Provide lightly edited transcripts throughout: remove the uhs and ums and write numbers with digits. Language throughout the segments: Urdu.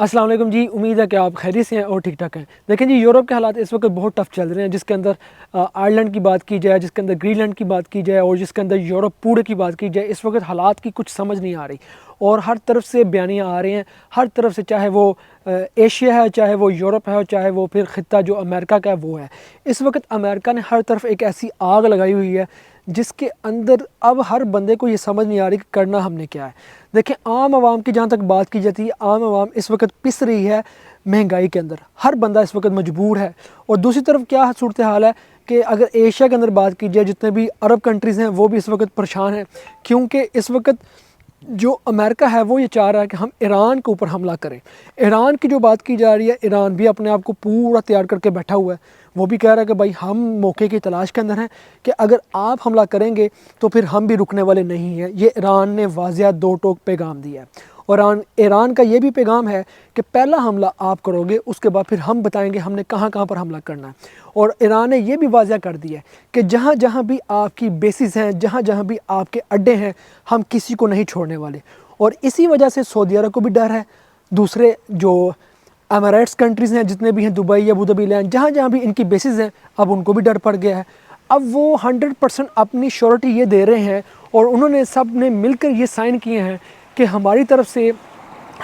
السلام علیکم جی، امید ہے کہ آپ خیریت سے ہیں اور ٹھیک ٹھاک ہیں۔ دیکھیں جی، یورپ کے حالات اس وقت بہت ٹف چل رہے ہیں، جس کے اندر آئرلینڈ کی بات کی جائے، جس کے اندر گرین لینڈ کی بات کی جائے اور جس کے اندر یورپ پورے کی بات کی جائے، اس وقت حالات کی کچھ سمجھ نہیں آ رہی اور ہر طرف سے بیانیاں آ رہے ہیں، ہر طرف سے، چاہے وہ ایشیا ہے، چاہے وہ یورپ ہے، چاہے وہ پھر خطہ جو امریکہ کا ہے وہ ہے۔ اس وقت امریکہ نے ہر طرف ایک ایسی آگ لگائی ہوئی ہے جس کے اندر اب ہر بندے کو یہ سمجھ نہیں آ رہی کہ کرنا ہم نے کیا ہے۔ دیکھیں، عام عوام کی جہاں تک بات کی جاتی ہے، عام عوام اس وقت پس رہی ہے مہنگائی کے اندر، ہر بندہ اس وقت مجبور ہے۔ اور دوسری طرف کیا صورتحال ہے کہ اگر ایشیا کے اندر بات کی جائے، جتنے بھی عرب کنٹریز ہیں وہ بھی اس وقت پریشان ہیں، کیونکہ اس وقت جو امریکہ ہے وہ یہ چاہ رہا ہے کہ ہم ایران کے اوپر حملہ کریں۔ ایران کی جو بات کی جا رہی ہے، ایران بھی اپنے آپ کو پورا تیار کر کے بیٹھا ہوا ہے، وہ بھی کہہ رہا ہے کہ بھائی ہم موقع کی تلاش کے اندر ہیں کہ اگر آپ حملہ کریں گے تو پھر ہم بھی رکنے والے نہیں ہیں۔ یہ ایران نے واضح دو ٹوک پیغام دیا ہے، اور ایران کا یہ بھی پیغام ہے کہ پہلا حملہ آپ کرو گے، اس کے بعد پھر ہم بتائیں گے ہم نے کہاں کہاں پر حملہ کرنا ہے۔ اور ایران نے یہ بھی واضح کر دیا ہے کہ جہاں جہاں بھی آپ کی بیسز ہیں، جہاں جہاں بھی آپ کے اڈے ہیں، ہم کسی کو نہیں چھوڑنے والے۔ اور اسی وجہ سے سعودی عرب کو بھی ڈر ہے، دوسرے جو امارائٹس کنٹریز ہیں جتنے بھی ہیں، دبئی، ابوظہبی، لینڈ، جہاں جہاں بھی ان کی بیسز ہیں، اب ان کو بھی ڈر پڑ گیا ہے۔ اب وہ 100% اپنی شیورٹی یہ دے رہے ہیں، اور انہوں نے سب نے مل کر یہ سائن کیے ہیں کہ ہماری طرف سے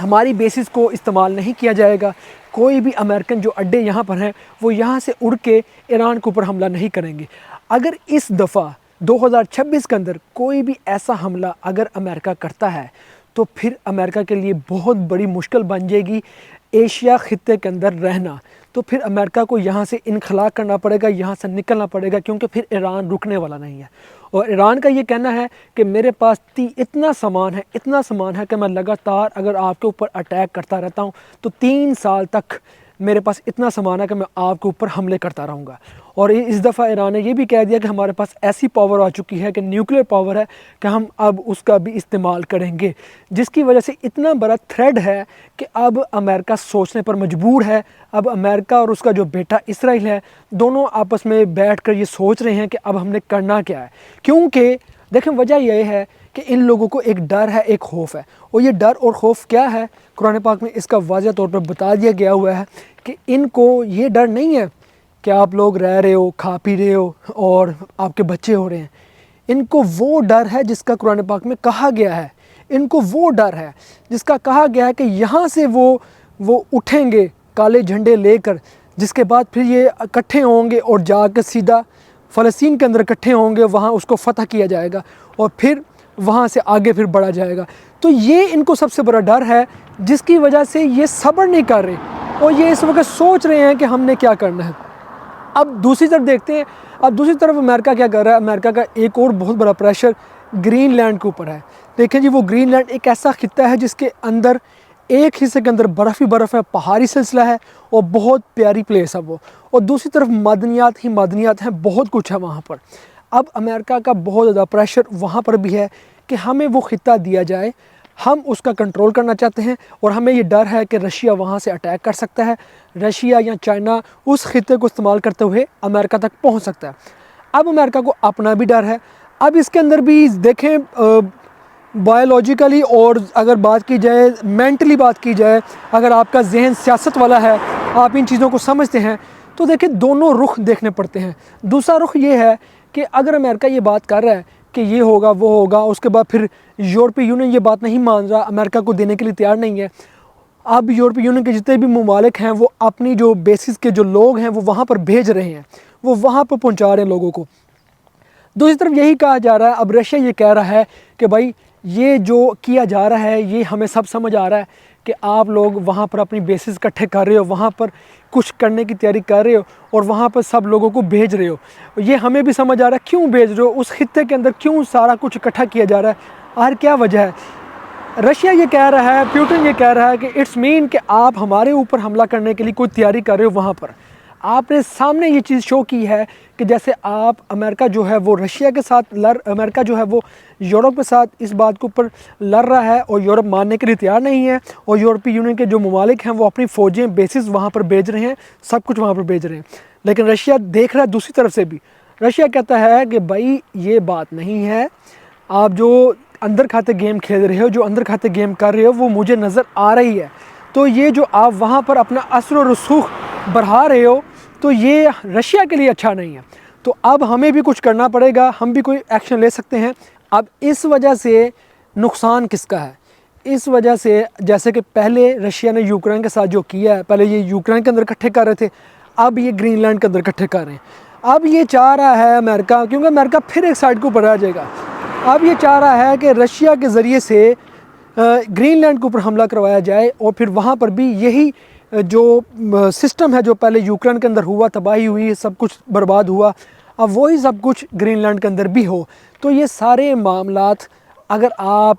ہماری بیسز کو استعمال نہیں کیا جائے گا، کوئی بھی امریکن جو اڈے یہاں پر ہیں وہ یہاں سے اڑ کے ایران کے اوپر حملہ نہیں کریں گے۔ اگر اس دفعہ 2026 کے اندر کوئی بھی ایسا حملہ اگر امریکہ کرتا ہے تو پھر امریکہ کے لیے بہت بڑی مشکل بن جائے گی ایشیا خطے کے اندر رہنا۔ تو پھر امریکہ کو یہاں سے انخلا کرنا پڑے گا، یہاں سے نکلنا پڑے گا، کیونکہ پھر ایران رکنے والا نہیں ہے۔ اور ایران کا یہ کہنا ہے کہ میرے پاس اتنا سامان ہے کہ میں لگاتار اگر آپ کے اوپر اٹیک کرتا رہتا ہوں تو 3 سال تک میرے پاس اتنا سامان ہے کہ میں آپ کے اوپر حملے کرتا رہوں گا۔ اور اس دفعہ ایران نے یہ بھی کہہ دیا کہ ہمارے پاس ایسی پاور آ چکی ہے کہ نیوکلیر پاور ہے کہ ہم اب اس کا بھی استعمال کریں گے، جس کی وجہ سے اتنا بڑا تھریڈ ہے کہ اب امریکہ سوچنے پر مجبور ہے۔ اب امریکہ اور اس کا جو بیٹا اسرائیل ہے، دونوں آپس میں بیٹھ کر یہ سوچ رہے ہیں کہ اب ہم نے کرنا کیا ہے، کیونکہ دیکھیں وجہ یہ ہے کہ ان لوگوں کو ایک ڈر ہے، ایک خوف ہے، اور یہ ڈر اور خوف کیا ہے؟ قرآن پاک میں اس کا واضح طور پر بتا دیا گیا ہوا ہے کہ ان کو یہ ڈر نہیں ہے کہ آپ لوگ رہ رہے ہو، کھا پی رہے ہو اور آپ کے بچے ہو رہے ہیں۔ ان کو وہ ڈر ہے جس کا قرآن پاک میں کہا گیا ہے، ان کو وہ ڈر ہے جس کا کہا گیا ہے کہ یہاں سے وہ اٹھیں گے کالے جھنڈے لے کر، جس کے بعد پھر یہ اکٹھے ہوں گے اور جا کے سیدھا فلسطین کے اندر اکٹھے ہوں گے، وہاں اس کو فتح کیا جائے گا اور پھر وہاں سے آگے پھر بڑھا جائے گا۔ تو یہ ان کو سب سے بڑا ڈر ہے، جس کی وجہ سے یہ صبر نہیں کر رہے اور یہ اس وقت سوچ رہے ہیں کہ ہم نے کیا کرنا ہے۔ اب دوسری طرف دیکھتے ہیں، اب دوسری طرف امریکہ کیا کر رہا ہے۔ امریکہ کا ایک اور بہت بڑا پریشر گرین لینڈ کے اوپر ہے۔ دیکھیں جی، وہ گرین لینڈ ایک ایسا خطہ ہے جس کے اندر ایک حصے کے اندر برف ہی برف ہے، پہاڑی سلسلہ ہے اور بہت پیاری پلیس ہے وہ، اور دوسری طرف معدنیات ہی معدنیات ہیں، بہت کچھ ہے وہاں پر۔ اب امریکہ کا بہت زیادہ پریشر وہاں پر بھی ہے کہ ہمیں وہ خطہ دیا جائے، ہم اس کا کنٹرول کرنا چاہتے ہیں، اور ہمیں یہ ڈر ہے کہ رشیا وہاں سے اٹیک کر سکتا ہے، رشیا یا چائنا اس خطے کو استعمال کرتے ہوئے امریکہ تک پہنچ سکتا ہے۔ اب امریکہ کو اپنا بھی ڈر ہے۔ اب اس کے اندر بھی دیکھیں، بایولوجیکلی اور اگر بات کی جائے، مینٹلی بات کی جائے، اگر آپ کا ذہن سیاست والا ہے، آپ ان چیزوں کو سمجھتے ہیں، تو دیکھیں دونوں رخ دیکھنے پڑتے ہیں۔ دوسرا رخ یہ ہے کہ اگر امریکہ یہ بات کر رہا ہے کہ یہ ہوگا وہ ہوگا، اس کے بعد پھر یورپی یونین یہ بات نہیں مان رہا، امریکہ کو دینے کے لیے تیار نہیں ہے، اب یورپی یونین کے جتنے بھی ممالک ہیں وہ اپنی جو بیسز کے جو لوگ ہیں وہ وہاں پر بھیج رہے ہیں، وہ وہاں پر پہنچا رہے ہیں لوگوں کو۔ دوسری طرف یہی کہا جا رہا ہے، اب رشیا یہ کہہ رہا ہے کہ بھائی یہ جو کیا جا رہا ہے یہ ہمیں سب سمجھ آ رہا ہے کہ آپ لوگ وہاں پر اپنی بیسز اکٹھے کر رہے ہو، وہاں پر کچھ کرنے کی تیاری کر رہے ہو اور وہاں پر سب لوگوں کو بھیج رہے ہو۔ یہ ہمیں بھی سمجھ آ رہا ہے کیوں بھیج رہے ہو، اس خطے کے اندر کیوں سارا کچھ اکٹھا کیا جا رہا ہے، آخر کیا وجہ ہے؟ رشیا یہ کہہ رہا ہے، پیوٹن یہ کہہ رہا ہے کہ اٹس مین کہ آپ ہمارے اوپر حملہ کرنے کے لیے کوئی تیاری کر رہے ہو وہاں پر۔ آپ نے سامنے یہ چیز شو کی ہے کہ جیسے آپ امریکہ جو ہے وہ رشیا کے ساتھ امریکہ جو ہے وہ یورپ کے ساتھ اس بات کے اوپر لڑ رہا ہے اور یورپ ماننے کے لیے تیار نہیں ہے، اور یورپی یونین کے جو ممالک ہیں وہ اپنی فوجیں بیسز وہاں پر بھیج رہے ہیں، سب کچھ وہاں پر بھیج رہے ہیں، لیکن رشیا دیکھ رہا ہے دوسری طرف سے بھی۔ رشیا کہتا ہے کہ بھائی یہ بات نہیں ہے، آپ جو اندر کھاتے گیم کھیل رہے ہو، جو اندر کھاتے گیم کر رہے ہو وہ مجھے نظر آ رہی ہے۔ تو یہ جو آپ وہاں پر اپنا اثر و رسوخ بڑھا رہے ہو تو یہ رشیا کے لیے اچھا نہیں ہے. تو اب ہمیں بھی کچھ کرنا پڑے گا, ہم بھی کوئی ایکشن لے سکتے ہیں. اب اس وجہ سے نقصان کس کا ہے؟ اس وجہ سے جیسے کہ پہلے رشیا نے یوکرین کے ساتھ جو کیا ہے, پہلے یہ یوکرین کے اندر اکٹھے کر رہے تھے, اب یہ گرین لینڈ کے اندر اکٹھے کر رہے ہیں. اب یہ چاہ رہا ہے امریکہ, کیونکہ امریکہ پھر ایک سائڈ کے اوپر رہ جائے گا, اب یہ چاہ رہا ہے کہ رشیا کے ذریعے سے گرین لینڈ کے اوپر حملہ کروایا جائے, اور پھر وہاں پر بھی یہی جو سسٹم ہے جو پہلے یوکرین کے اندر ہوا, تباہی ہوئی, سب کچھ برباد ہوا, اب وہی سب کچھ گرین لینڈ کے اندر بھی ہو. تو یہ سارے معاملات اگر آپ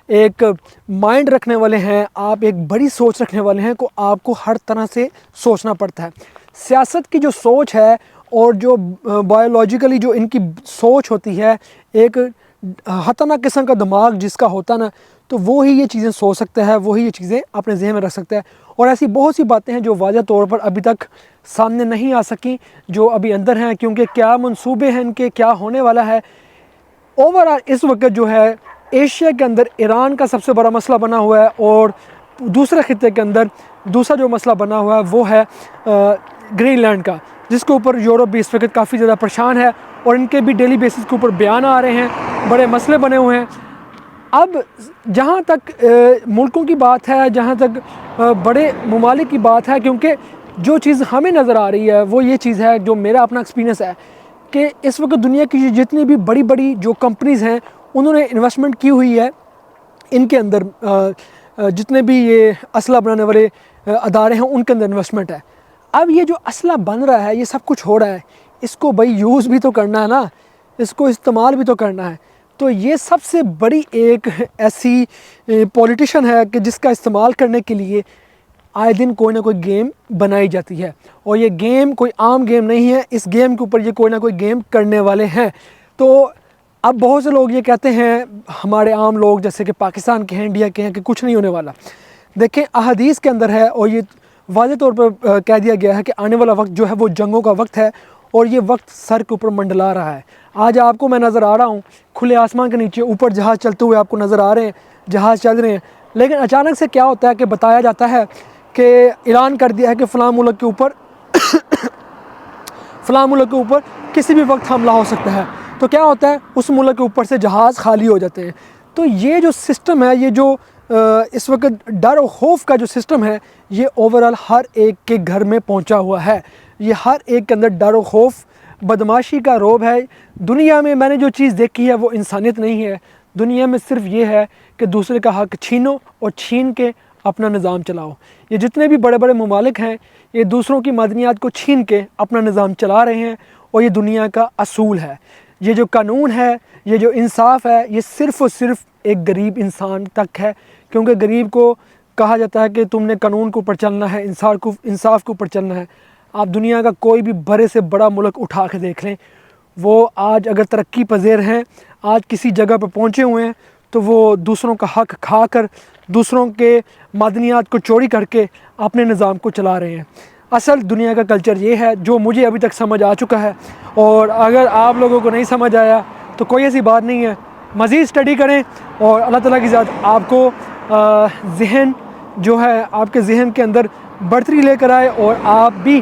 ایک مائنڈ رکھنے والے ہیں, آپ ایک بڑی سوچ رکھنے والے ہیں, کو آپ کو ہر طرح سے سوچنا پڑتا ہے. سیاست کی جو سوچ ہے اور جو بایولوجیکلی جو ان کی سوچ ہوتی ہے, ایک خطرناک قسم کا دماغ جس کا ہوتا نا, تو وہی یہ چیزیں سوچ سکتا ہے, وہی یہ چیزیں اپنے ذہن میں رکھ سکتا ہے. اور ایسی بہت سی باتیں ہیں جو واضح طور پر ابھی تک سامنے نہیں آ سکیں, جو ابھی اندر ہیں, کیونکہ کیا منصوبے ہیں ان کے, کیا ہونے والا ہے. اوورآل اس وقت جو ہے ایشیا کے اندر ایران کا سب سے بڑا مسئلہ بنا ہوا ہے, اور دوسرے خطے کے اندر دوسرا جو مسئلہ بنا ہوا ہے وہ ہے گرین لینڈ کا, جس کے اوپر یورپ بھی اس وقت کافی زیادہ پریشان ہے, اور ان کے بھی ڈیلی بیسس کے اوپر بیان آ رہے ہیں, بڑے مسئلے بنے ہوئے ہیں. اب جہاں تک ملکوں کی بات ہے, جہاں تک بڑے ممالک کی بات ہے, کیونکہ جو چیز ہمیں نظر آ رہی ہے وہ یہ چیز ہے, جو میرا اپنا ایکسپیرینس ہے, کہ اس وقت دنیا کی جتنی بھی بڑی بڑی جو کمپنیز ہیں انہوں نے انویسٹمنٹ کی ہوئی ہے ان کے اندر, جتنے بھی یہ اسلحہ بنانے والے ادارے ہیں ان کے اندر انویسٹمنٹ ہے. اب یہ جو اسلحہ بن رہا ہے, یہ سب کچھ ہو رہا ہے, اس کو بھائی یوز بھی تو کرنا ہے نا, اس کو استعمال بھی تو کرنا ہے. تو یہ سب سے بڑی ایک ایسی پولیٹیشن ہے کہ جس کا استعمال کرنے کے لیے آئے دن کوئی نہ کوئی گیم بنائی جاتی ہے, اور یہ گیم کوئی عام گیم نہیں ہے, اس گیم کے اوپر یہ کوئی نہ کوئی گیم کرنے والے ہیں. تو اب بہت سے لوگ یہ کہتے ہیں, ہمارے عام لوگ جیسے کہ پاکستان کے ہیں, انڈیا کے ہیں, کہ کچھ نہیں ہونے والا. دیکھیں احادیث کے اندر ہے, اور یہ واضح طور پر کہہ دیا گیا ہے کہ آنے والا وقت جو ہے وہ جنگوں کا وقت ہے, اور یہ وقت سر کے اوپر منڈلا رہا ہے. آج آپ کو میں نظر آ رہا ہوں کھلے آسمان کے نیچے اوپر جہاز چلتے ہوئے آپ کو نظر آ رہے ہیں, جہاز چل رہے ہیں, لیکن اچانک سے کیا ہوتا ہے کہ بتایا جاتا ہے کہ اعلان کر دیا ہے کہ فلاں ملک کے اوپر فلاں ملک کے اوپر کسی بھی وقت حملہ ہو سکتا ہے. تو کیا ہوتا ہے, اس ملک کے اوپر سے جہاز خالی ہو جاتے ہیں. تو یہ جو سسٹم ہے, یہ جو اس وقت ڈر و خوف کا جو سسٹم ہے, یہ اوورآل ہر ایک کے گھر میں پہنچا ہوا ہے. یہ ہر ایک کے اندر ڈر و خوف, بدماشی کا روب ہے. دنیا میں میں نے جو چیز دیکھی ہے وہ انسانیت نہیں ہے. دنیا میں صرف یہ ہے کہ دوسرے کا حق چھینو اور چھین کے اپنا نظام چلاؤ. یہ جتنے بھی بڑے بڑے ممالک ہیں, یہ دوسروں کی معدنیات کو چھین کے اپنا نظام چلا رہے ہیں, اور یہ دنیا کا اصول ہے. یہ جو قانون ہے, یہ جو انصاف ہے, یہ صرف اور صرف ایک غریب انسان تک ہے, کیونکہ غریب کو کہا جاتا ہے کہ تم نے قانون کے اوپر چلنا ہے, انصاف کے اوپر چلنا ہے. آپ دنیا کا کوئی بھی بڑے سے بڑا ملک اٹھا کے دیکھ لیں, وہ آج اگر ترقی پذیر ہیں, آج کسی جگہ پہ پہنچے ہوئے ہیں, تو وہ دوسروں کا حق کھا کر, دوسروں کے معدنیات کو چوری کر کے اپنے نظام کو چلا رہے ہیں. اصل دنیا کا کلچر یہ ہے جو مجھے ابھی تک سمجھ آ چکا ہے, اور اگر آپ لوگوں کو نہیں سمجھ آیا تو کوئی ایسی بات نہیں ہے, مزید اسٹڈی کریں, اور اللہ تعالیٰ کی ذات آپ کو ذہن جو ہے, آپ کے ذہن کے اندر بڑھتری لے کر آئے, اور آپ بھی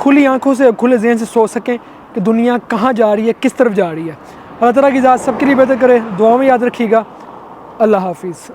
کھلی آنکھوں سے, کھلے ذہن سے سوچ سکیں کہ دنیا کہاں جا رہی ہے, کس طرف جا رہی ہے. اللہ تعالیٰ کی ذات سب کے لیے بہتر کرے. دعاؤں میں یاد رکھیے گا. اللہ حافظ.